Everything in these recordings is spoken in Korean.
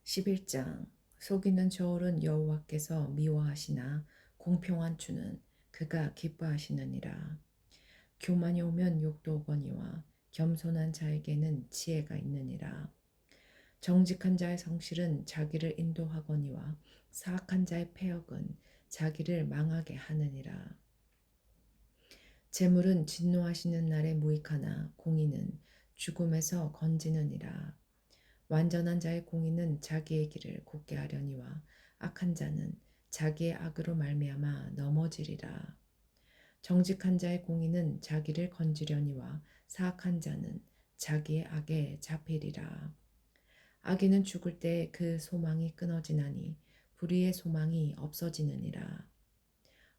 11장 속이는 저울은 여호와께서 미워하시나 공평한 주는 그가 기뻐하시느니라. 교만이 오면 욕도 오거니와 겸손한 자에게는 지혜가 있느니라. 정직한 자의 성실은 자기를 인도하거니와 사악한 자의 패역은 자기를 망하게 하느니라. 재물은 진노하시는 날에 무익하나 공의는 죽음에서 건지느니라. 완전한 자의 공의는 자기의 길을 곧게 하려니와 악한 자는 자기의 악으로 말미암아 넘어지리라. 정직한 자의 공의는 자기를 건지려니와 사악한 자는 자기의 악에 잡히리라. 악인은 죽을 때 그 소망이 끊어지나니 불의의 소망이 없어지느니라.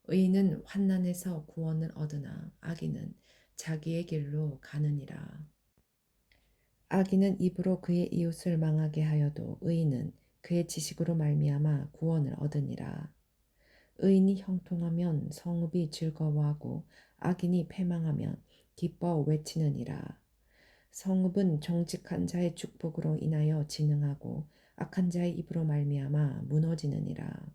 의인은 환난에서 구원을 얻으나 악인은 자기의 길로 가느니라. 악인은 입으로 그의 이웃을 망하게 하여도 의인은 그의 지식으로 말미암아 구원을 얻으니라. 의인이 형통하면 성읍이 즐거워하고 악인이 패망하면 기뻐 외치느니라. 성읍은 정직한 자의 축복으로 인하여 진흥하고 악한 자의 입으로 말미암아 무너지느니라.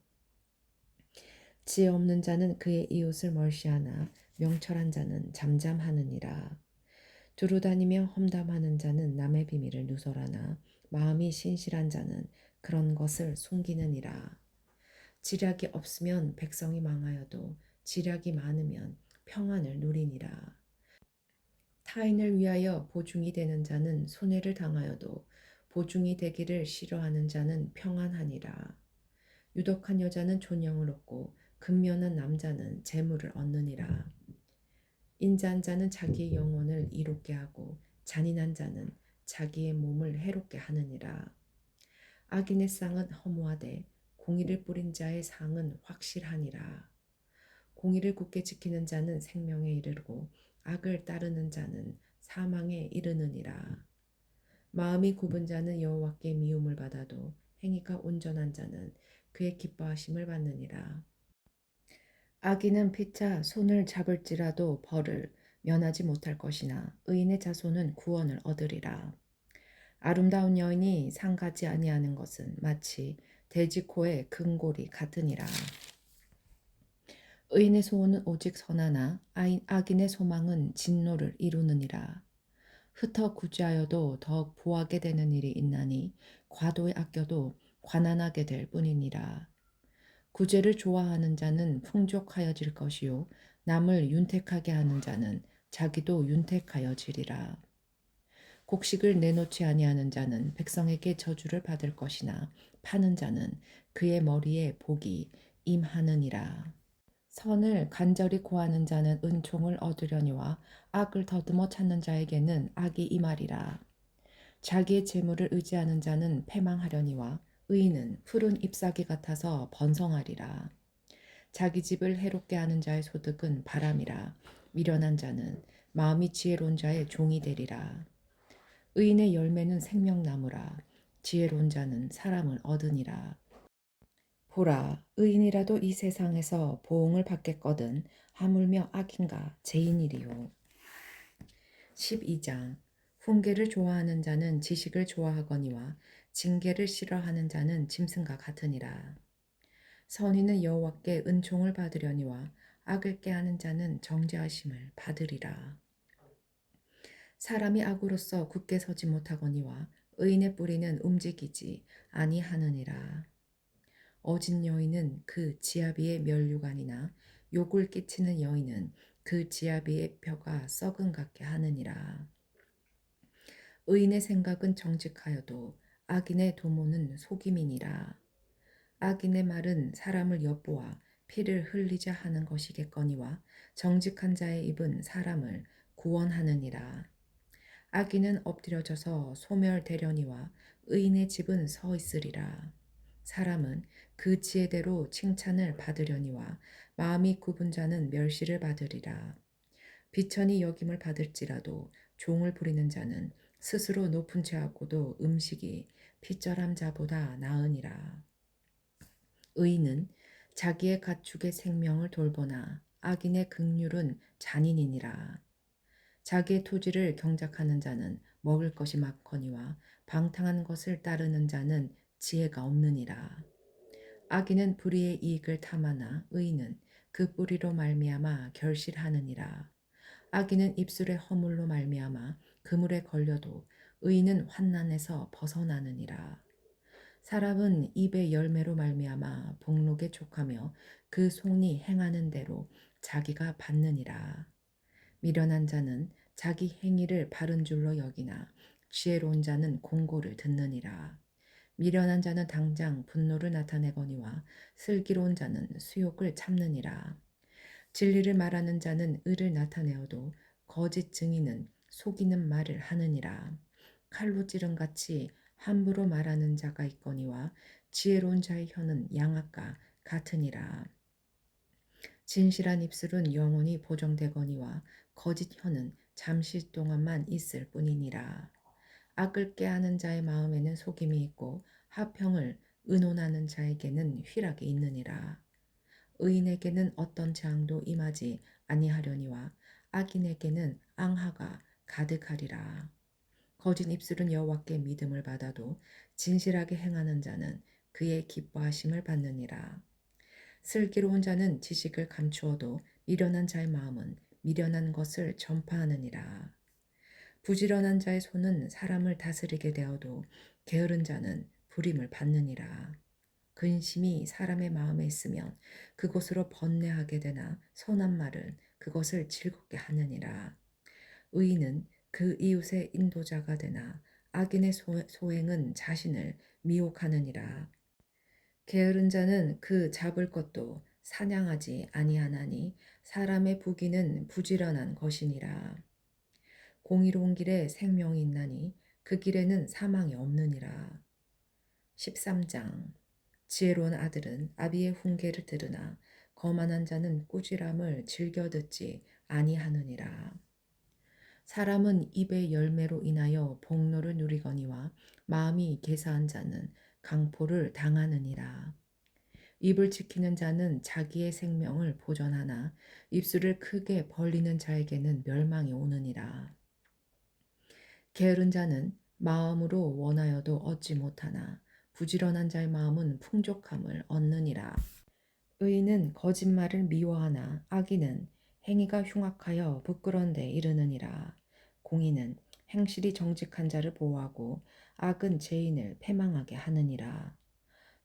지혜 없는 자는 그의 이웃을 멀시하나 명철한 자는 잠잠하느니라. 두루 다니며 험담하는 자는 남의 비밀을 누설하나 마음이 신실한 자는 그런 것을 숨기느니라. 지략이 없으면 백성이 망하여도 지략이 많으면 평안을 누리니라. 타인을 위하여 보증이 되는 자는 손해를 당하여도 보증이 되기를 싫어하는 자는 평안하니라. 유덕한 여자는 존영을 얻고 근면한 남자는 재물을 얻느니라. 인자한 자는 자기의 영혼을 이롭게 하고 잔인한 자는 자기의 몸을 해롭게 하느니라. 악인의 쌍은 허무하되 공의를 뿌린 자의 상은 확실하니라. 공의를 굳게 지키는 자는 생명에 이르고 악을 따르는 자는 사망에 이르느니라. 마음이 굽은 자는 여호와께 미움을 받아도 행위가 온전한 자는 그의 기뻐하심을 받느니라. 악인은 피차 손을 잡을지라도 벌을 면하지 못할 것이나 의인의 자손은 구원을 얻으리라. 아름다운 여인이 상가지 아니하는 것은 마치 돼지코의 금골이 같으니라. 의인의 소원은 오직 선하나 악인의 소망은 진노를 이루느니라. 흩어 구제하여도 더욱 보하게 되는 일이 있나니 과도에 아껴도 관한하게 될 뿐이니라. 구제를 좋아하는 자는 풍족하여질 것이요 남을 윤택하게 하는 자는 자기도 윤택하여지리라. 곡식을 내놓지 아니하는 자는 백성에게 저주를 받을 것이나 파는 자는 그의 머리에 복이 임하느니라. 선을 간절히 구하는 자는 은총을 얻으려니와 악을 더듬어 찾는 자에게는 악이 임하리라. 자기의 재물을 의지하는 자는 패망하려니와 의인은 푸른 잎사귀 같아서 번성하리라. 자기 집을 해롭게 하는 자의 소득은 바람이라. 미련한 자는 마음이 지혜로운 자의 종이 되리라. 의인의 열매는 생명나무라. 지혜로운 자는 사람을 얻으니라. 보라, 의인이라도 이 세상에서 보응을 받겠거든 하물며 악인가 죄인이리요. 12장 훈계를 좋아하는 자는 지식을 좋아하거니와 징계를 싫어하는 자는 짐승과 같으니라. 선인은 여호와께 은총을 받으려니와 악을 꾀하는 자는 정죄하심을 받으리라. 사람이 악으로서 굳게 서지 못하거니와 의인의 뿌리는 움직이지 아니하느니라. 어진 여인은 그 지아비의 멸류관이나 욕을 끼치는 여인은 그 지아비의 뼈가 썩은 같게 하느니라. 의인의 생각은 정직하여도 악인의 도모는 속임이니라. 악인의 말은 사람을 엿보아 피를 흘리자 하는 것이겠거니와 정직한 자의 입은 사람을 구원하느니라. 악인은 엎드려져서 소멸되려니와 의인의 집은 서 있으리라. 사람은 그 지혜대로 칭찬을 받으려니와 마음이 굽은 자는 멸시를 받으리라. 비천이 여김을 받을지라도 종을 부리는 자는 스스로 높은 채하고도 음식이 핏절함 자보다 나으니라. 의인은 자기의 가축의 생명을 돌보나 악인의 긍휼은 잔인이니라. 자기의 토지를 경작하는 자는 먹을 것이 많거니와 방탕한 것을 따르는 자는 지혜가 없느니라. 악인은 불의의 이익을 탐하나 의인은 그 뿌리로 말미암아 결실하느니라. 악인은 입술의 허물로 말미암아 그물에 걸려도 의인은 환난에서 벗어나느니라. 사람은 입의 열매로 말미암아 복록에 족하며 그 손이 행하는 대로 자기가 받느니라. 미련한 자는 자기 행위를 바른 줄로 여기나 지혜로운 자는 공고를 듣느니라. 미련한 자는 당장 분노를 나타내거니와 슬기로운 자는 수욕을 참느니라. 진리를 말하는 자는 의를 나타내어도 거짓 증인은 속이는 말을 하느니라. 칼로 찌른 같이 함부로 말하는 자가 있거니와 지혜로운 자의 혀는 양압과 같으니라. 진실한 입술은 영원히 보정되거니와 거짓 혀는 잠시 동안만 있을 뿐이니라. 악을 꾀하는 자의 마음에는 속임이 있고 화평을 의논하는 자에게는 희락이 있느니라. 의인에게는 어떤 재앙도 임하지 아니하려니와 악인에게는 앙하가 가득하리라. 거짓 입술은 여호와께 믿음을 받아도 진실하게 행하는 자는 그의 기뻐하심을 받느니라. 슬기로운 자는 지식을 감추어도 미련한 자의 마음은 미련한 것을 전파하느니라. 부지런한 자의 손은 사람을 다스리게 되어도 게으른 자는 불임을 받느니라. 근심이 사람의 마음에 있으면 그곳으로 번뇌하게 되나 선한 말은 그것을 즐겁게 하느니라. 의인은 그 이웃의 인도자가 되나 악인의 소행은 자신을 미혹하느니라. 게으른 자는 그 잡을 것도 사냥하지 아니하나니 사람의 부귀는 부지런한 것이니라. 공의로운 길에 생명이 있나니 그 길에는 사망이 없느니라. 13장 지혜로운 아들은 아비의 훈계를 들으나 거만한 자는 꾸지람을 즐겨 듣지 아니하느니라. 사람은 입의 열매로 인하여 복로를 누리거니와 마음이 개사한 자는 강포를 당하느니라. 입을 지키는 자는 자기의 생명을 보전하나 입술을 크게 벌리는 자에게는 멸망이 오느니라. 게으른 자는 마음으로 원하여도 얻지 못하나 부지런한 자의 마음은 풍족함을 얻느니라. 의인은 거짓말을 미워하나 악인은 행위가 흉악하여 부끄러운 데 이르느니라. 공의는 행실이 정직한 자를 보호하고 악은 죄인을 패망하게 하느니라.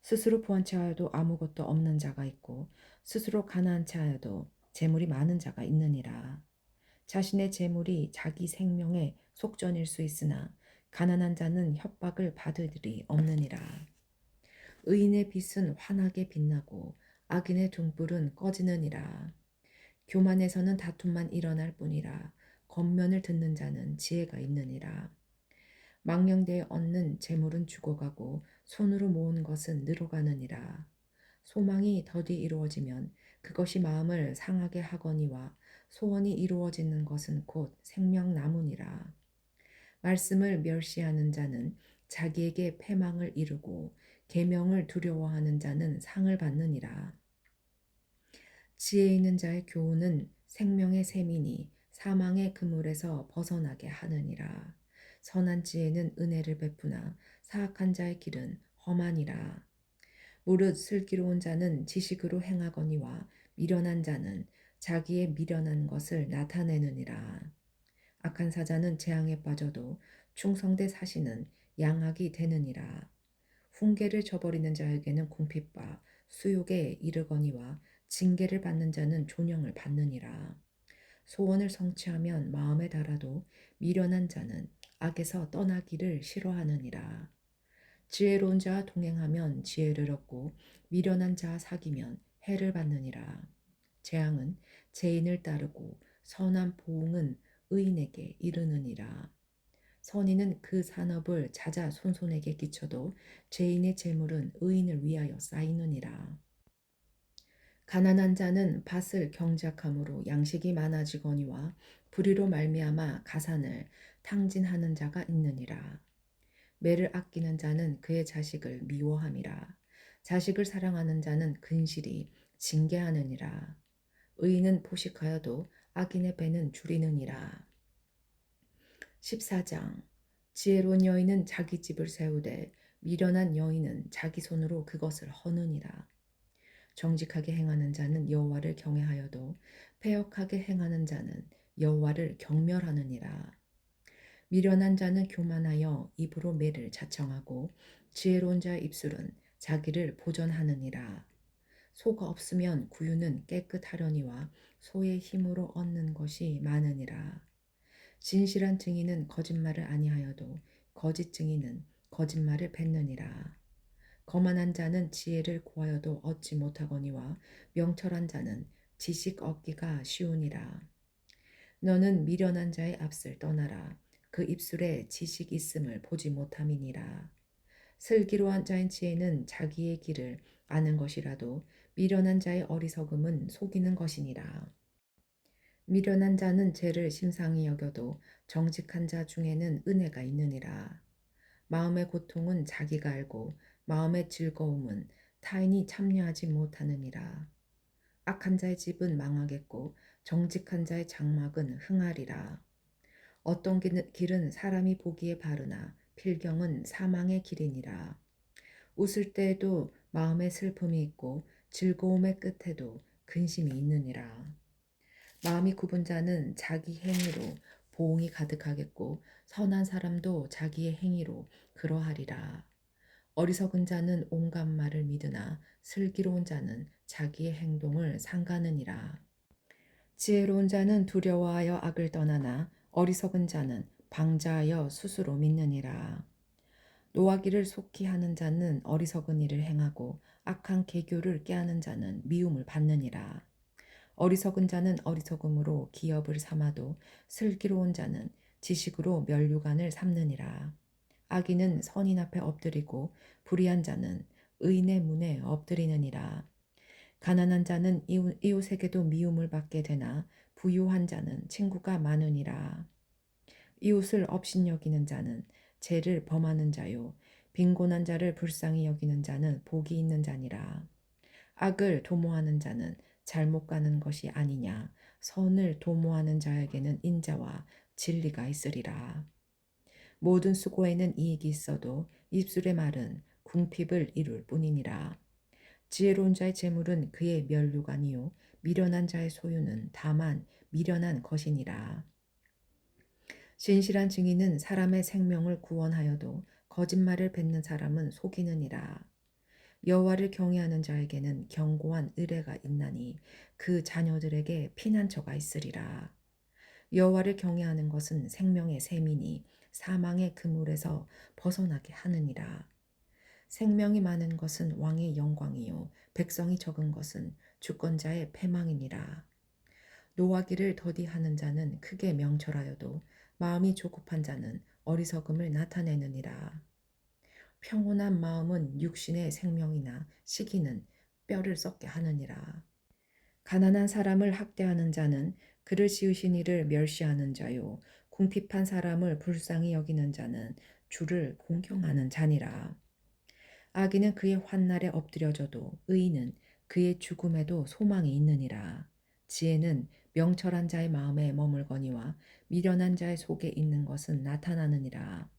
스스로 부한 채 하여도 아무것도 없는 자가 있고 스스로 가난한 채 하여도 재물이 많은 자가 있느니라. 자신의 재물이 자기 생명의 속전일 수 있으나 가난한 자는 협박을 받을 일이 없느니라. 의인의 빛은 환하게 빛나고 악인의 등불은 꺼지느니라. 교만에서는 다툼만 일어날 뿐이라 겉면을 듣는 자는 지혜가 있느니라. 망령되이 얻는 재물은 죽어가고 손으로 모은 것은 늘어가느니라. 소망이 더디 이루어지면 그것이 마음을 상하게 하거니와 소원이 이루어지는 것은 곧 생명나무니라. 말씀을 멸시하는 자는 자기에게 패망을 이루고 계명을 두려워하는 자는 상을 받느니라. 지혜 있는 자의 교훈은 생명의 셈이니 사망의 그물에서 벗어나게 하느니라. 선한 지혜는 은혜를 베푸나 사악한 자의 길은 험하니라. 무릇 슬기로운 자는 지식으로 행하거니와 미련한 자는 자기의 미련한 것을 나타내느니라. 악한 사자는 재앙에 빠져도 충성되 사시는 양악이 되느니라. 훈계를 저버리는 자에게는 궁핍과 수욕에 이르거니와 징계를 받는 자는 존영을 받느니라. 소원을 성취하면 마음에 달아도 미련한 자는 악에서 떠나기를 싫어하느니라. 지혜로운 자와 동행하면 지혜를 얻고 미련한 자와 사귀면 해를 받느니라. 재앙은 죄인을 따르고 선한 보응은 의인에게 이르느니라. 선인은 그 산업을 찾아 손손에게 끼쳐도 죄인의 재물은 의인을 위하여 쌓이느니라. 가난한 자는 밭을 경작함으로 양식이 많아지거니와 불의로 말미암아 가산을 탕진하는 자가 있느니라. 매를 아끼는 자는 그의 자식을 미워함이라. 자식을 사랑하는 자는 근실이 징계하느니라. 의인은 포식하여도 악인의 배는 줄이느니라. 14장 지혜로운 여인은 자기 집을 세우되 미련한 여인은 자기 손으로 그것을 허느니라. 정직하게 행하는 자는 여호와를 경외하여도 패역하게 행하는 자는 여호와를 경멸하느니라. 미련한 자는 교만하여 입으로 매를 자청하고 지혜로운 자의 입술은 자기를 보전하느니라. 소가 없으면 구유는 깨끗하려니와 소의 힘으로 얻는 것이 많으니라. 진실한 증인은 거짓말을 아니하여도 거짓 증인은 거짓말을 뱉느니라. 거만한 자는 지혜를 구하여도 얻지 못하거니와 명철한 자는 지식 얻기가 쉬우니라. 너는 미련한 자의 앞을 떠나라. 그 입술에 지식 있음을 보지 못함이니라. 슬기로운 자의 지혜는 자기의 길을 아는 것이라도 미련한 자의 어리석음은 속이는 것이니라. 미련한 자는 죄를 심상히 여겨도 정직한 자 중에는 은혜가 있느니라. 마음의 고통은 자기가 알고 마음의 즐거움은 타인이 참여하지 못하느니라. 악한 자의 집은 망하겠고 정직한 자의 장막은 흥하리라. 어떤 길은 사람이 보기에 바르나 필경은 사망의 길이니라. 웃을 때에도 마음에 슬픔이 있고 즐거움의 끝에도 근심이 있느니라. 마음이 굽은 자는 자기 행위로 보응이 가득하겠고 선한 사람도 자기의 행위로 그러하리라. 어리석은 자는 온갖 말을 믿으나 슬기로운 자는 자기의 행동을 삼가느니라. 지혜로운 자는 두려워하여 악을 떠나나 어리석은 자는 방자하여 스스로 믿느니라. 노하기를 속히 하는 자는 어리석은 일을 행하고 악한 계교를 깨하는 자는 미움을 받느니라. 어리석은 자는 어리석음으로 기업을 삼아도 슬기로운 자는 지식으로 면류관을 삼느니라. 악인은 선인 앞에 엎드리고 불의한 자는 의인의 문에 엎드리느니라. 가난한 자는 이웃에게도 미움을 받게 되나 부유한 자는 친구가 많으니라. 이웃을 업신여기는 자는 죄를 범하는 자요 빈곤한 자를 불쌍히 여기는 자는 복이 있는 자니라. 악을 도모하는 자는 잘못 가는 것이 아니냐. 선을 도모하는 자에게는 인자와 진리가 있으리라. 모든 수고에는 이익이 있어도 입술의 말은 궁핍을 이룰 뿐이니라. 지혜로운 자의 재물은 그의 면류관이요 미련한 자의 소유는 다만 미련한 것이니라. 진실한 증인은 사람의 생명을 구원하여도 거짓말을 뱉는 사람은 속이느니라. 여호와를 경외하는 자에게는 견고한 의뢰가 있나니 그 자녀들에게 피난처가 있으리라. 여호와를 경외하는 것은 생명의 셈이니 사망의 그물에서 벗어나게 하느니라. 생명이 많은 것은 왕의 영광이요 백성이 적은 것은 주권자의 패망이니라. 노하기를 더디하는 자는 크게 명철하여도 마음이 조급한 자는 어리석음을 나타내느니라. 평온한 마음은 육신의 생명이나 시기는 뼈를 썩게 하느니라. 가난한 사람을 학대하는 자는 그를 지으신 이를 멸시하는 자요 궁핍한 사람을 불쌍히 여기는 자는 주를 공경하는 자니라. 악인은 그의 환날에 엎드려져도 의인은 그의 죽음에도 소망이 있느니라. 지혜는 명철한 자의 마음에 머물거니와 미련한 자의 속에 있는 것은 나타나느니라.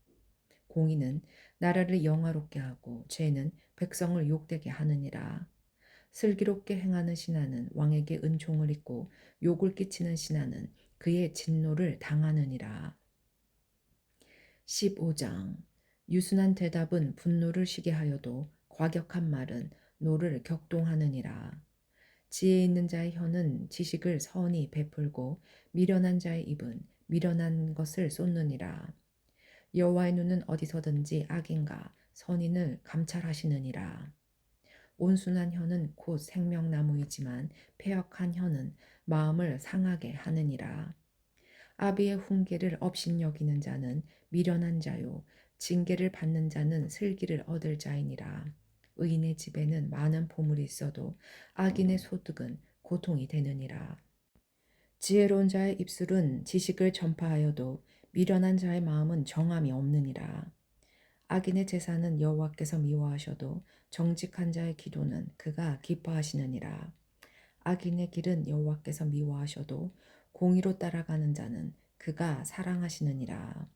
공의는 나라를 영화롭게 하고 죄는 백성을 욕되게 하느니라. 슬기롭게 행하는 신하는 왕에게 은총을 입고 욕을 끼치는 신하는 그의 진노를 당하느니라. 15장 유순한 대답은 분노를 쉬게 하여도 과격한 말은 노를 격동하느니라. 지혜 있는 자의 혀는 지식을 선히 베풀고 미련한 자의 입은 미련한 것을 쏟느니라. 여호와의 눈은 어디서든지 악인과 선인을 감찰하시느니라. 온순한 혀는 곧 생명나무이지만 패역한 혀는 마음을 상하게 하느니라. 아비의 훈계를 업신여기는 자는 미련한 자요 징계를 받는 자는 슬기를 얻을 자이니라. 의인의 집에는 많은 보물이 있어도 악인의 소득은 고통이 되느니라. 지혜로운 자의 입술은 지식을 전파하여도 미련한 자의 마음은 정함이 없느니라. 악인의 제사는 여호와께서 미워하셔도 정직한 자의 기도는 그가 기뻐하시느니라. 악인의 길은 여호와께서 미워하셔도 공의로 따라가는 자는 그가 사랑하시느니라.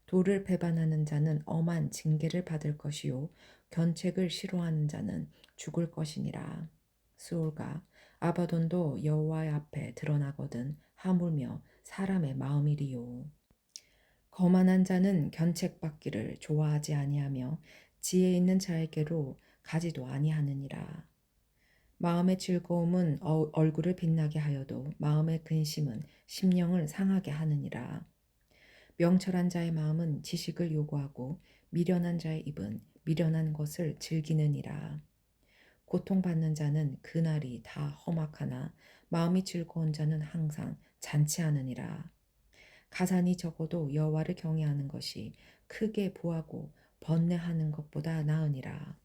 도를 배반하는 자는 엄한 징계를 받을 것이요 견책을 싫어하는 자는 죽을 것이니라. 스올과 아바돈도 여호와의 앞에 드러나거든 하물며 사람의 마음이리요. 거만한 자는 견책받기를 좋아하지 아니하며 지혜 있는 자에게로 가지도 아니하느니라. 마음의 즐거움은 얼굴을 빛나게 하여도 마음의 근심은 심령을 상하게 하느니라. 명철한 자의 마음은 지식을 요구하고 미련한 자의 입은 미련한 것을 즐기느니라. 고통받는 자는 그날이 다 험악하나 마음이 즐거운 자는 항상 잔치하느니라. 가산이 적어도 여호와를 경외하는 것이 크게 부하고 번뇌하는 것보다 나으니라.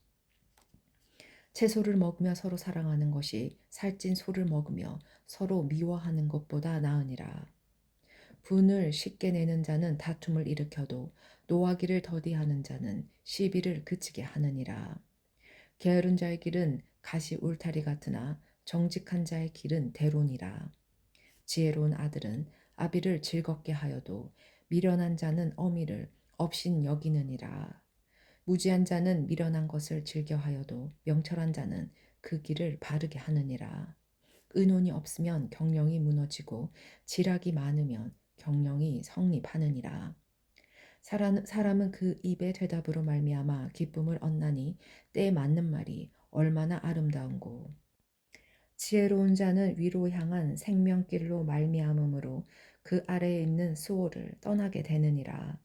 채소를 먹으며 서로 사랑하는 것이 살찐 소를 먹으며 서로 미워하는 것보다 나으니라. 분을 쉽게 내는 자는 다툼을 일으켜도 노하기를 더디하는 자는 시비를 그치게 하느니라. 게으른 자의 길은 가시 울타리 같으나 정직한 자의 길은 대론이라. 지혜로운 아들은 아비를 즐겁게 하여도 미련한 자는 어미를 업신 여기느니라. 무지한 자는 미련한 것을 즐겨하여도 명철한 자는 그 길을 바르게 하느니라. 의논이 없으면 경영이 무너지고 지략이 많으면 경영이 성립하느니라. 사람은 그 입의 대답으로 말미암아 기쁨을 얻나니 때에 맞는 말이 얼마나 아름다운고. 지혜로운 자는 위로 향한 생명길로 말미암음으로 그 아래에 있는 수호를 떠나게 되느니라.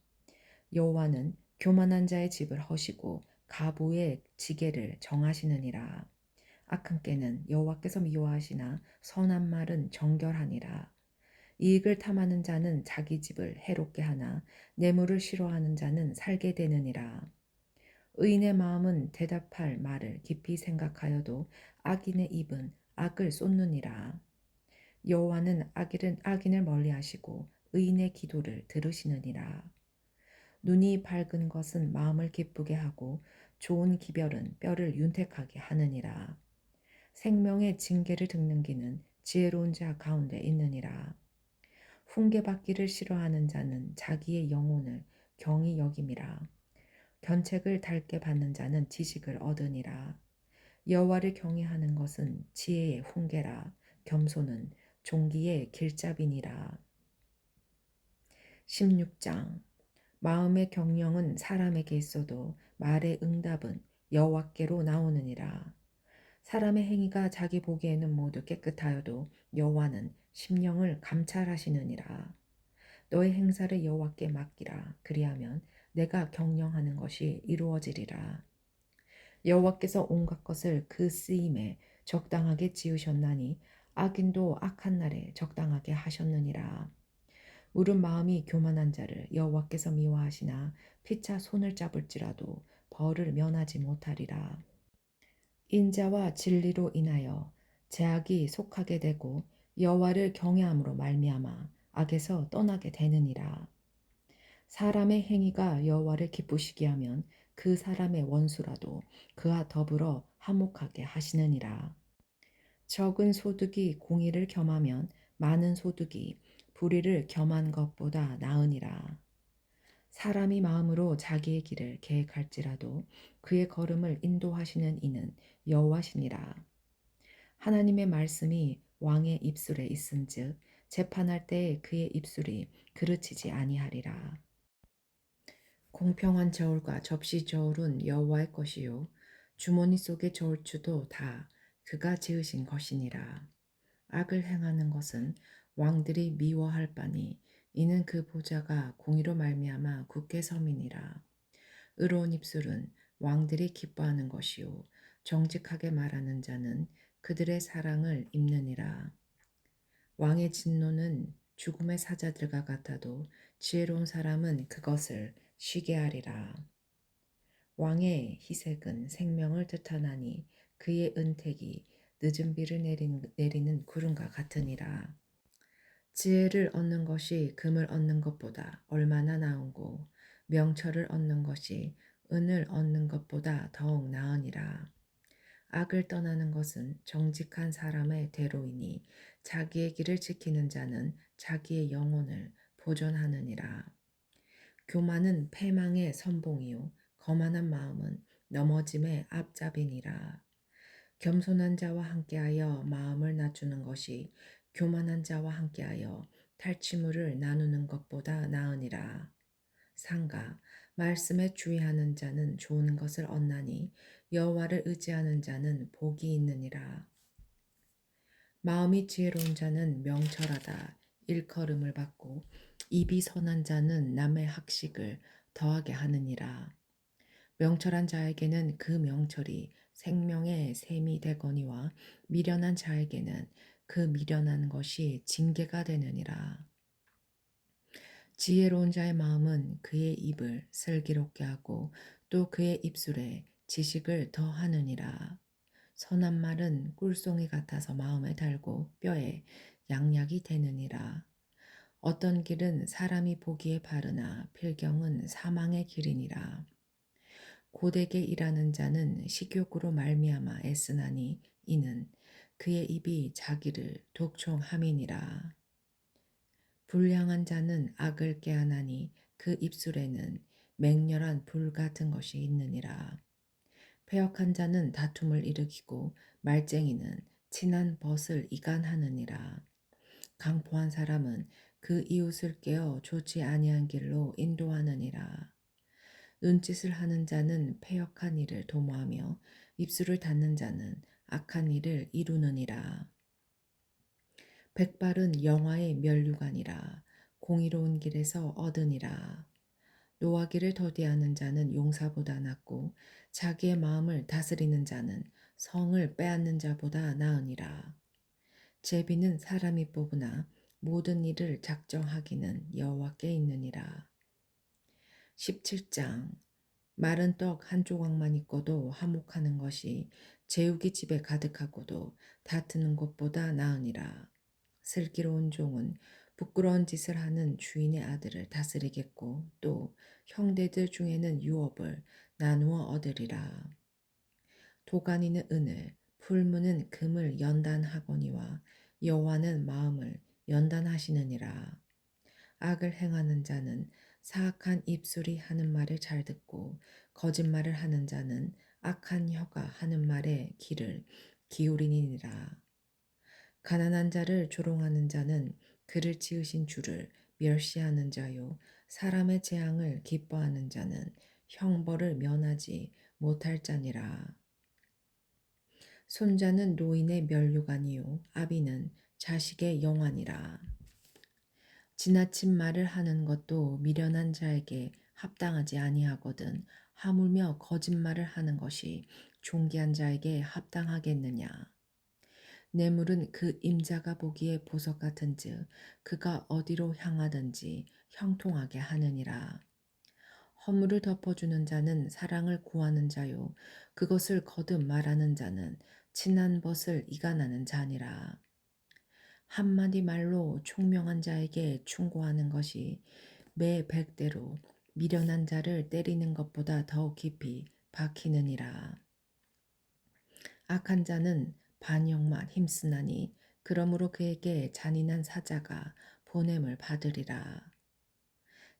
여호와는 교만한 자의 집을 허시고 가부의 지게를 정하시느니라. 악한 꾀는 여호와께서 미워하시나 선한 말은 정결하니라. 이익을 탐하는 자는 자기 집을 해롭게 하나 뇌물을 싫어하는 자는 살게 되느니라. 의인의 마음은 대답할 말을 깊이 생각하여도 악인의 입은 악을 쏟느니라. 여호와는 악인을 멀리하시고 의인의 기도를 들으시느니라. 눈이 밝은 것은 마음을 기쁘게 하고 좋은 기별은 뼈를 윤택하게 하느니라. 생명의 징계를 듣는 기는 지혜로운 자 가운데 있느니라. 훈계받기를 싫어하는 자는 자기의 영혼을 경히 여김이라. 견책을 달게 받는 자는 지식을 얻으니라. 여호와를 경외하는 것은 지혜의 훈계라. 겸손은 종기의 길잡이니라. 16장 마음의 경영은 사람에게 있어도 말의 응답은 여호와께로 나오느니라. 사람의 행위가 자기 보기에는 모두 깨끗하여도 여호와는 심령을 감찰하시느니라. 너의 행사를 여호와께 맡기라. 그리하면 내가 경영하는 것이 이루어지리라. 여호와께서 온갖 것을 그 쓰임에 적당하게 지으셨나니 악인도 악한 날에 적당하게 하셨느니라. 물은 마음이 교만한 자를 여호와께서 미워하시나 피차 손을 잡을지라도 벌을 면하지 못하리라. 인자와 진리로 인하여 제약이 속하게 되고 여호와를 경외함으로 말미암아 악에서 떠나게 되느니라. 사람의 행위가 여호와를 기쁘시게 하면 그 사람의 원수라도 그와 더불어 화목하게 하시느니라. 적은 소득이 공의를 겸하면 많은 소득이 불의를 겸한 것보다 나으니라. 사람이 마음으로 자기의 길을 계획할지라도 그의 걸음을 인도하시는 이는 여호와시니라. 하나님의 말씀이 왕의 입술에 있은즉 재판할 때에 그의 입술이 그르치지 아니하리라. 공평한 저울과 접시 저울은 여호와의 것이요 주머니 속의 저울추도 다 그가 지으신 것이니라. 악을 행하는 것은 왕들이 미워할 바니 이는 그 보좌가 공의로 말미암아 굳게 섬이니라. 의로운 입술은 왕들이 기뻐하는 것이요 정직하게 말하는 자는 그들의 사랑을 입느니라. 왕의 진노는 죽음의 사자들과 같아도 지혜로운 사람은 그것을 쉬게 하리라. 왕의 희색은 생명을 뜻하나니 그의 은택이 늦은 비를 내리는 구름과 같으니라. 지혜를 얻는 것이 금을 얻는 것보다 얼마나 나은고 명철을 얻는 것이 은을 얻는 것보다 더욱 나으니라. 악을 떠나는 것은 정직한 사람의 대로이니 자기의 길을 지키는 자는 자기의 영혼을 보존하느니라. 교만은 패망의 선봉이요 거만한 마음은 넘어짐의 앞잡이니라. 겸손한 자와 함께하여 마음을 낮추는 것이 교만한 자와 함께하여 탈취물을 나누는 것보다 나으니라. 상가 말씀에 주의하는 자는 좋은 것을 얻나니 여호와를 의지하는 자는 복이 있느니라. 마음이 지혜로운 자는 명철하다 일컬음을 받고 입이 선한 자는 남의 학식을 더하게 하느니라. 명철한 자에게는 그 명철이 생명의 샘이 되거니와 미련한 자에게는 그 미련한 것이 징계가 되느니라. 지혜로운 자의 마음은 그의 입을 슬기롭게 하고 또 그의 입술에 지식을 더하느니라. 선한 말은 꿀송이 같아서 마음에 달고 뼈에 양약이 되느니라. 어떤 길은 사람이 보기에 바르나 필경은 사망의 길이니라. 고되게 일하는 자는 식욕으로 말미암아 애쓰나니 이는 그의 입이 자기를 독촉함이니라. 불량한 자는 악을 꾀하나니 그 입술에는 맹렬한 불 같은 것이 있느니라. 패역한 자는 다툼을 일으키고 말쟁이는 친한 벗을 이간하느니라. 강포한 사람은 그 이웃을 깨어 좋지 아니한 길로 인도하느니라. 눈짓을 하는 자는 패역한 일을 도모하며 입술을 닫는 자는 악한 일을 이루느니라. 백발은 영화의 면류관이라 공의로운 길에서 얻으니라. 노하기를 더디하는 자는 용사보다 낫고 자기의 마음을 다스리는 자는 성을 빼앗는 자보다 나으니라. 제비는 사람이 뽑으나 모든 일을 작정하기는 여호와께 있느니라. 17장 마른 떡 한 조각만 있고도 화목하는 것이 제육이 집에 가득하고도 다투는 것보다 나으니라. 슬기로운 종은 부끄러운 짓을 하는 주인의 아들을 다스리겠고 또 형제들 중에는 유업을 나누어 얻으리라. 도가니는 은을 풀무는 금을 연단하거니와 여호와는 마음을 연단하시느니라. 악을 행하는 자는 사악한 입술이 하는 말을 잘 듣고 거짓말을 하는 자는 악한 혀가 하는 말에 귀를 기울이니라. 가난한 자를 조롱하는 자는 그를 지으신 주를 멸시하는 자요 사람의 재앙을 기뻐하는 자는 형벌을 면하지 못할 자니라. 손자는 노인의 면류관이요 아비는 자식의 영환이라. 지나친 말을 하는 것도 미련한 자에게 합당하지 아니하거든 하물며 거짓말을 하는 것이 존귀한 자에게 합당하겠느냐. 뇌물은 그 임자가 보기에 보석 같은즉 그가 어디로 향하든지 형통하게 하느니라. 허물을 덮어주는 자는 사랑을 구하는 자요 그것을 거듭 말하는 자는 친한 벗을 이간하는 자니라. 한마디 말로 총명한 자에게 충고하는 것이 매 100대로 미련한 자를 때리는 것보다 더 깊이 박히느니라. 악한 자는 반역만 힘쓰나니 그러므로 그에게 잔인한 사자가 보냄을 받으리라.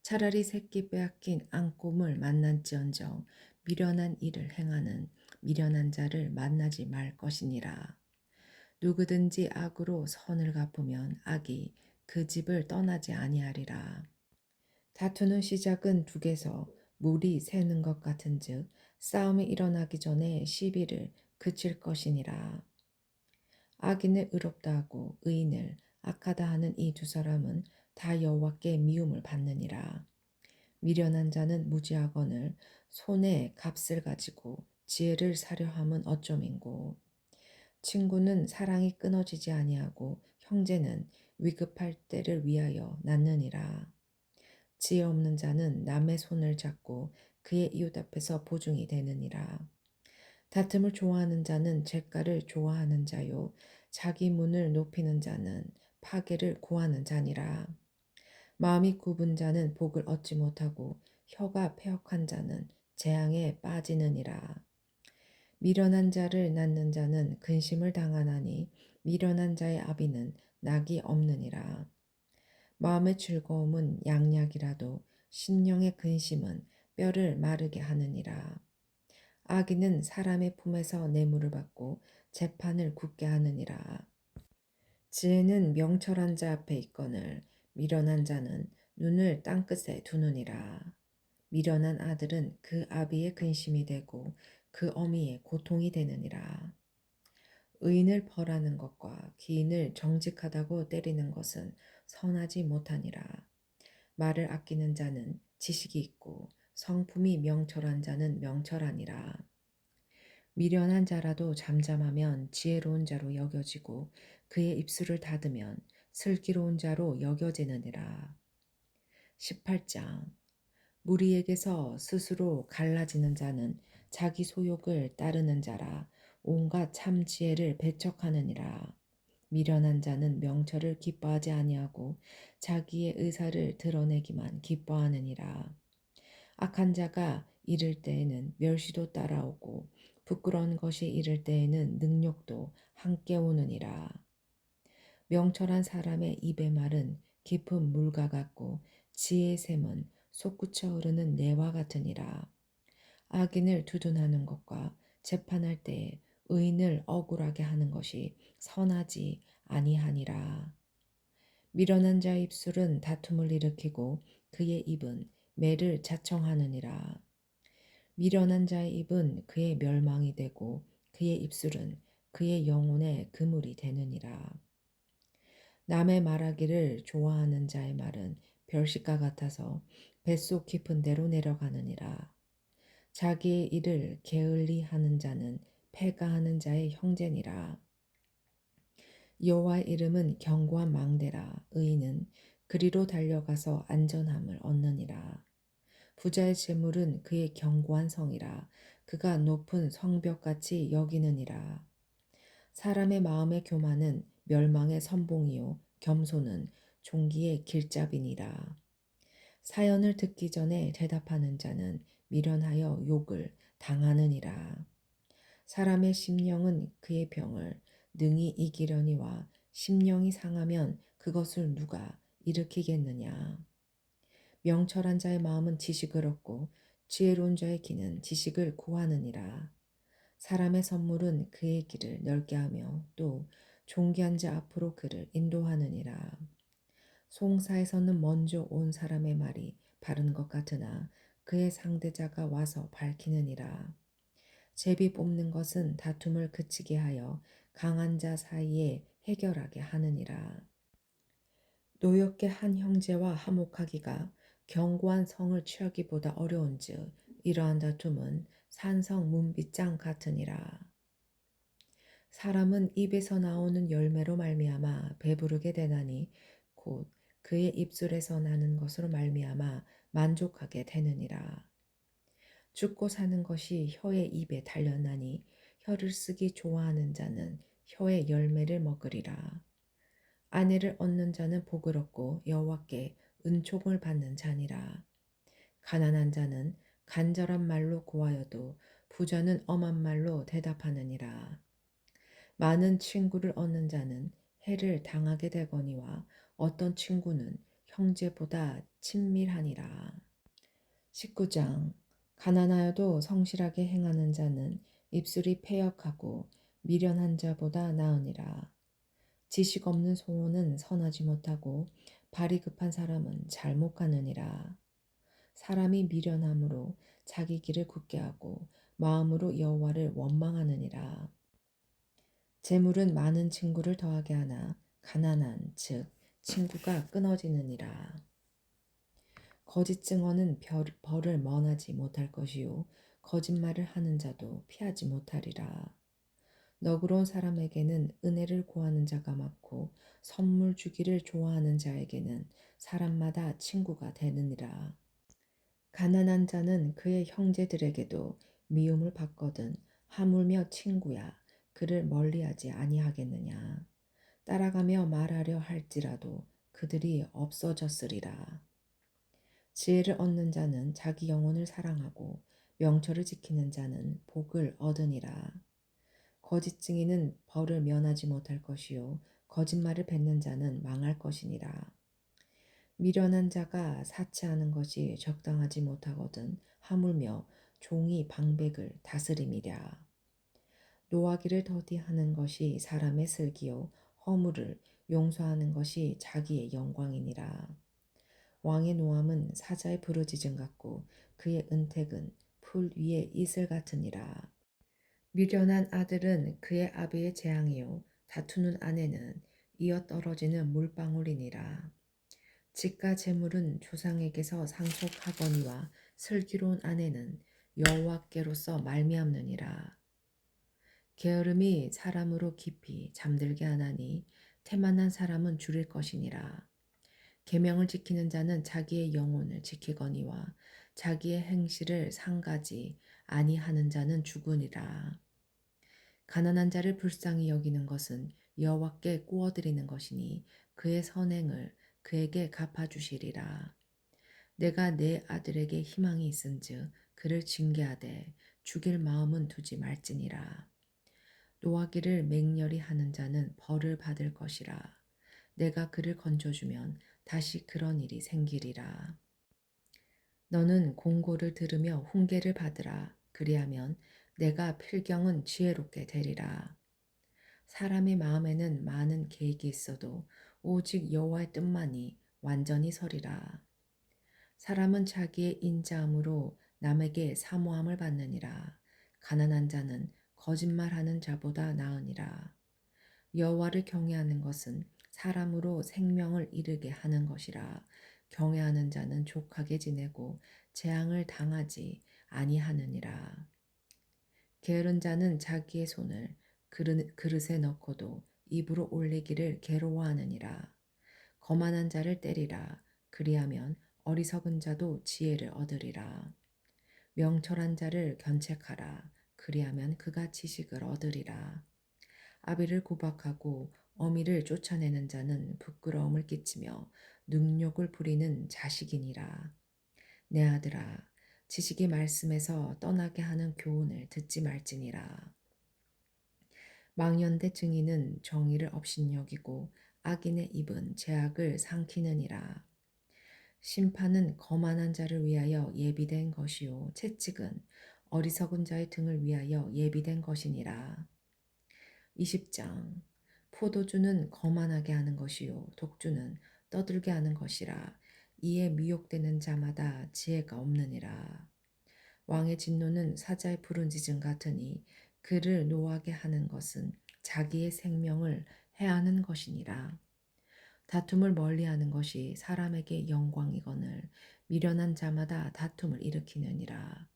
차라리 새끼 빼앗긴 앙꿈을 만난지언정 미련한 일을 행하는 미련한 자를 만나지 말 것이니라. 누구든지 악으로 선을 갚으면 악이 그 집을 떠나지 아니하리라. 다투는 시작은 북에서 물이 새는 것 같은즉 싸움이 일어나기 전에 시비를 그칠 것이니라. 악인을 의롭다 하고 의인을 악하다 하는 이 두 사람은 다 여호와께 미움을 받느니라. 미련한 자는 무지하거늘 손에 값을 가지고 지혜를 사려 함은 어쩌민고. 친구는 사랑이 끊어지지 아니하고 형제는 위급할 때를 위하여 낳느니라. 지혜 없는 자는 남의 손을 잡고 그의 이웃 앞에서 보증이 되느니라. 다툼을 좋아하는 자는 죄가를 좋아하는 자요 자기 문을 높이는 자는 파괴를 구하는 자니라. 마음이 굽은 자는 복을 얻지 못하고 혀가 패역한 자는 재앙에 빠지느니라. 미련한 자를 낳는 자는 근심을 당하나니 미련한 자의 아비는 낙이 없느니라. 마음의 즐거움은 양약이라도 심령의 근심은 뼈를 마르게 하느니라. 악인은 사람의 품에서 뇌물을 받고 재판을 굳게 하느니라. 지혜는 명철한 자 앞에 있거늘 미련한 자는 눈을 땅끝에 두느니라. 미련한 아들은 그 아비의 근심이 되고 그 어미의 고통이 되느니라. 의인을 벌하는 것과 기인을 정직하다고 때리는 것은 선하지 못하니라. 말을 아끼는 자는 지식이 있고 성품이 명철한 자는 명철하니라. 미련한 자라도 잠잠하면 지혜로운 자로 여겨지고 그의 입술을 닫으면 슬기로운 자로 여겨지느니라. 18장 무리에게서 스스로 갈라지는 자는 자기 소욕을 따르는 자라 온갖 참 지혜를 배척하느니라. 미련한 자는 명철을 기뻐하지 아니하고 자기의 의사를 드러내기만 기뻐하느니라. 악한 자가 이를 때에는 멸시도 따라오고 부끄러운 것이 이를 때에는 능욕도 함께 오느니라. 명철한 사람의 입의 말은 깊은 물과 같고 지혜의 샘은 솟구쳐 흐르는 내와 같으니라. 악인을 두둔하는 것과 재판할 때에 의인을 억울하게 하는 것이 선하지 아니하니라. 미련한 자의 입술은 다툼을 일으키고 그의 입은 매를 자청하느니라. 미련한 자의 입은 그의 멸망이 되고 그의 입술은 그의 영혼의 그물이 되느니라. 남의 말하기를 좋아하는 자의 말은 별식과 같아서 뱃속 깊은 데로 내려가느니라. 자기의 일을 게을리 하는 자는 패가하는 자의 형제니라. 여호와의 이름은 견고한 망대라. 의인은 그리로 달려가서 안전함을 얻느니라. 부자의 재물은 그의 견고한 성이라. 그가 높은 성벽같이 여기느니라. 사람의 마음의 교만은 멸망의 선봉이요 겸손은 종기의 길잡이니라. 사연을 듣기 전에 대답하는 자는 미련하여 욕을 당하느니라. 사람의 심령은 그의 병을 능히 이기려니와 심령이 상하면 그것을 누가 일으키겠느냐. 명철한 자의 마음은 지식을 얻고 지혜로운 자의 귀는 지식을 구하느니라. 사람의 선물은 그의 길을 넓게 하며 또 존귀한 자 앞으로 그를 인도하느니라. 송사에서는 먼저 온 사람의 말이 바른 것 같으나 그의 상대자가 와서 밝히느니라. 제비 뽑는 것은 다툼을 그치게 하여 강한 자 사이에 해결하게 하느니라. 노엽게 한 형제와 화목하기가 견고한 성을 취하기보다 어려운즉 이러한 다툼은 산성 문빗장 같으니라. 사람은 입에서 나오는 열매로 말미암아 배부르게 되나니 곧 그의 입술에서 나는 것으로 말미암아 만족하게 되느니라. 죽고 사는 것이 혀의 입에 달렸나니 혀를 쓰기 좋아하는 자는 혀의 열매를 먹으리라. 아내를 얻는 자는 복을 얻고 여호와께 은총을 받는 자니라. 가난한 자는 간절한 말로 고하여도 부자는 엄한 말로 대답하느니라. 많은 친구를 얻는 자는 해를 당하게 되거니와 어떤 친구는 형제보다 친밀하니라. 19장 가난하여도 성실하게 행하는 자는 입술이 패역하고 미련한 자보다 나으니라. 지식 없는 소원은 선하지 못하고 발이 급한 사람은 잘못 가느니라. 사람이 미련함으로 자기 길을 굳게 하고 마음으로 여호와를 원망하느니라. 재물은 많은 친구를 더하게 하나 가난한 즉 친구가 끊어지느니라. 거짓 증언은 벌을 면하지 못할 것이요 거짓말을 하는 자도 피하지 못하리라. 너그러운 사람에게는 은혜를 구하는 자가 많고 선물 주기를 좋아하는 자에게는 사람마다 친구가 되느니라. 가난한 자는 그의 형제들에게도 미움을 받거든 하물며 친구야 그를 멀리하지 아니하겠느냐. 따라가며 말하려 할지라도 그들이 없어졌으리라. 지혜를 얻는 자는 자기 영혼을 사랑하고 명철을 지키는 자는 복을 얻으니라. 거짓 증인은 벌을 면하지 못할 것이요 거짓말을 뱉는 자는 망할 것이니라. 미련한 자가 사치하는 것이 적당하지 못하거든 하물며 종이 방백을 다스림이랴. 노하기를 더디하는 것이 사람의 슬기요 허물을 용서하는 것이 자기의 영광이니라. 왕의 노함은 사자의 부르짖음 같고 그의 은택은 풀 위의 이슬 같으니라. 미련한 아들은 그의 아비의 재앙이요 다투는 아내는 이어 떨어지는 물방울이니라. 집과 재물은 조상에게서 상속하거니와 슬기로운 아내는 여호와께로서 말미암느니라. 게으름이 사람으로 깊이 잠들게 하나니 태만한 사람은 줄일 것이니라. 계명을 지키는 자는 자기의 영혼을 지키거니와 자기의 행실을 상가지 아니하는 자는 죽으니라. 가난한 자를 불쌍히 여기는 것은 여호와께 꾸어드리는 것이니 그의 선행을 그에게 갚아주시리라. 내가 내 아들에게 희망이 있은즉 그를 징계하되 죽일 마음은 두지 말지니라. 노하기를 맹렬히 하는 자는 벌을 받을 것이라. 내가 그를 건져주면 다시 그런 일이 생기리라. 너는 공고를 들으며 훈계를 받으라. 그리하면 내가 필경은 지혜롭게 되리라. 사람의 마음에는 많은 계획이 있어도 오직 여호와의 뜻만이 완전히 서리라. 사람은 자기의 인자함으로 남에게 사모함을 받느니라. 가난한 자는 거짓말하는 자보다 나으니라. 여호와를 경외하는 것은 사람으로 생명을 이르게 하는 것이라. 경외하는 자는 족하게 지내고 재앙을 당하지 아니하느니라. 게으른 자는 자기의 손을 그릇에 넣고도 입으로 올리기를 괴로워하느니라. 거만한 자를 때리라. 그리하면 어리석은 자도 지혜를 얻으리라. 명철한 자를 견책하라. 그리하면 그가 지식을 얻으리라. 아비를 구박하고 어미를 쫓아내는 자는 부끄러움을 끼치며 능욕을 부리는 자식이니라. 내 아들아, 지식의 말씀에서 떠나게 하는 교훈을 듣지 말지니라. 망연대 증인은 정의를 업신여기고 악인의 입은 죄악을 삼키느니라. 심판은 거만한 자를 위하여 예비된 것이요 채찍은 어리석은 자의 등을 위하여 예비된 것이니라. 20장 포도주는 거만하게 하는 것이요 독주는 떠들게 하는 것이라. 이에 미혹되는 자마다 지혜가 없느니라. 왕의 진노는 사자의 부르짖음 같으니 그를 노하게 하는 것은 자기의 생명을 해하는 것이니라. 다툼을 멀리하는 것이 사람에게 영광이거늘 미련한 자마다 다툼을 일으키느니라.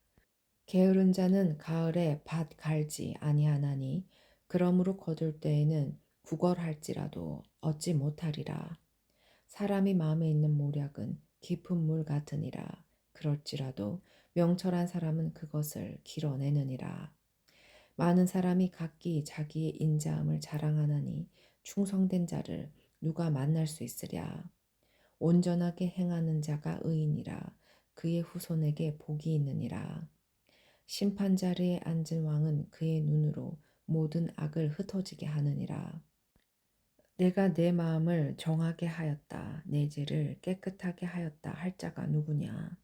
게으른 자는 가을에 밭 갈지 아니하나니 그러므로 거둘 때에는 구걸할지라도 얻지 못하리라. 사람이 마음에 있는 모략은 깊은 물 같으니라. 그럴지라도 명철한 사람은 그것을 길어내느니라. 많은 사람이 각기 자기의 인자함을 자랑하나니 충성된 자를 누가 만날 수 있으랴. 온전하게 행하는 자가 의인이라. 그의 후손에게 복이 있느니라. 심판 자리에 앉은 왕은 그의 눈으로 모든 악을 흩어지게 하느니라. 내가 내 마음을 정하게 하였다. 내 죄를 깨끗하게 하였다 할 자가 누구냐?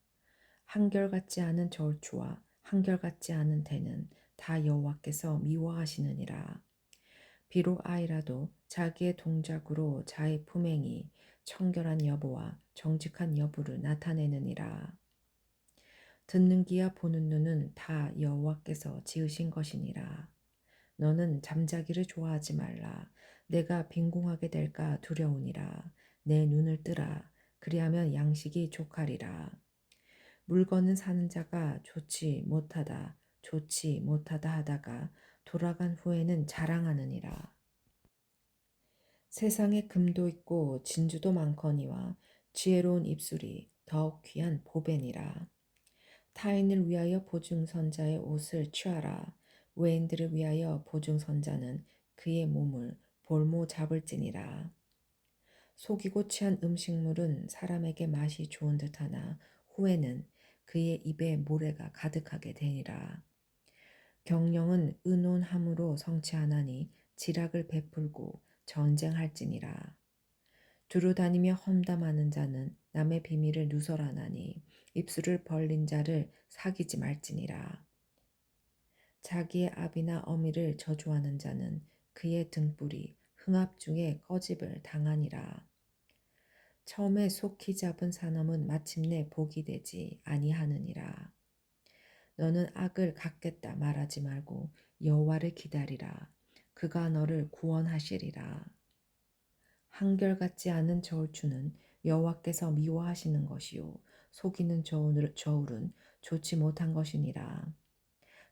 한결같지 않은 저울추와 한결같지 않은 대는 다 여호와께서 미워하시느니라. 비록 아이라도 자기의 동작으로 자의 품행이 청결한 여부와 정직한 여부를 나타내느니라. 듣는 귀와 보는 눈은 다 여호와께서 지으신 것이니라. 너는 잠자기를 좋아하지 말라. 내가 빈궁하게 될까 두려우니라. 내 눈을 뜨라. 그리하면 양식이 족하리라. 물건은 사는 자가 좋지 못하다 하다가 돌아간 후에는 자랑하느니라. 세상에 금도 있고 진주도 많거니와 지혜로운 입술이 더욱 귀한 보배니라. 타인을 위하여 보증선자의 옷을 취하라. 외인들을 위하여 보증선자는 그의 몸을 볼모 잡을지니라. 속이고 취한 음식물은 사람에게 맛이 좋은 듯하나 후에는 그의 입에 모래가 가득하게 되니라. 경영은 의논함으로 성취하나니 지락을 베풀고 전쟁할지니라. 두루 다니며 험담하는 자는 남의 비밀을 누설하나니 입술을 벌린 자를 사귀지 말지니라. 자기의 아비나 어미를 저주하는 자는 그의 등불이 흥합 중에 꺼집을 당하니라. 처음에 속히 잡은 사람은 마침내 복이 되지 아니하느니라. 너는 악을 갚겠다 말하지 말고 여호와를 기다리라. 그가 너를 구원하시리라. 한결같지 않은 저울추는 여호와께서 미워하시는 것이요 속이는 저울은 좋지 못한 것이니라.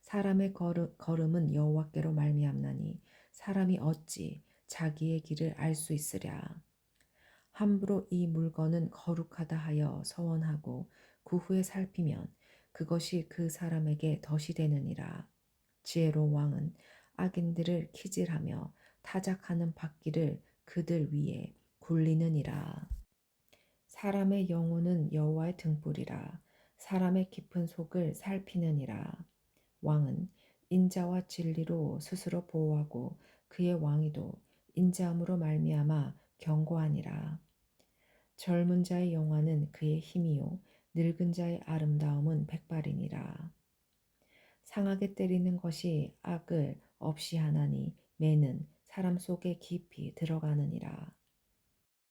사람의 걸음은 여호와께로 말미암나니 사람이 어찌 자기의 길을 알 수 있으랴. 함부로 이 물건은 거룩하다 하여 서원하고 그 후에 살피면 그것이 그 사람에게 덫이 되느니라. 지혜로운 왕은 악인들을 키질하며 타작하는 바퀴를 그들 위에 굴리느니라. 사람의 영혼은 여호와의 등불이라. 사람의 깊은 속을 살피느니라. 왕은 인자와 진리로 스스로 보호하고 그의 왕위도 인자함으로 말미암아 견고하니라. 젊은 자의 영화는 그의 힘이요 늙은 자의 아름다움은 백발이니라. 상하게 때리는 것이 악을 없이 하나니 매는 사람 속에 깊이 들어가느니라.